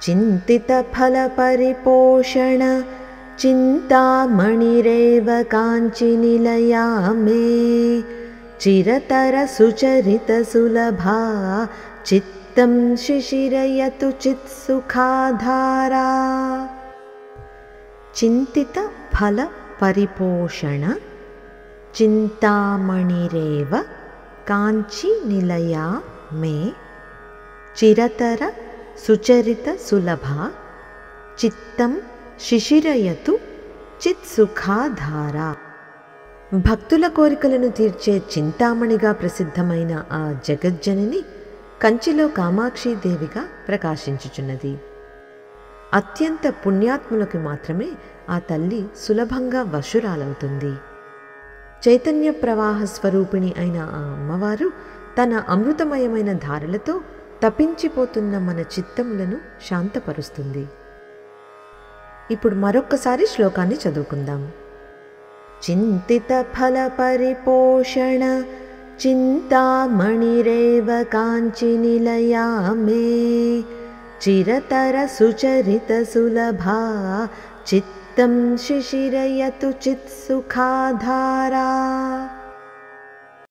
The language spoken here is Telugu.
चिन्तितफलपरिपोषण चिन्तामणिरेव काञ्चिनिलया मे चिरतरसुचरितसुलभा चित्तं शिशिरयतु चित्सुखाधारा। चिन्तितफलपरिपोषण चिन्तामणिरेव काञ्चिनिलया मे चिरतर सुचरितसुलभा चित्तं శిశిరయతు చిత్సుఖాధార। భక్తుల కోరికలను తీర్చే చింతామణిగా ప్రసిద్ధమైన ఆ జగజ్జనని కంచిలో కామాక్షీదేవిగా ప్రకాశించుచున్నది. అత్యంత పుణ్యాత్ములకు మాత్రమే ఆ తల్లి సులభంగా వశురాలవుతుంది. చైతన్య ప్రవాహ స్వరూపిణి అయిన ఆ అమ్మవారు తన అమృతమయమైన ధారలతో తపించిపోతున్న మన చిత్తములను శాంతపరుస్తుంది. ఇప్పుడు మరొక్కసారి శ్లోకాన్ని చదువుకుందాం. చింతిత ఫల పరిపోషణ చింతామణిరేవ కాంచినిలయా మే చిరతర సుచరిత సులభా చిత్తం శిశిరయతు చిత్సుఖాధారా।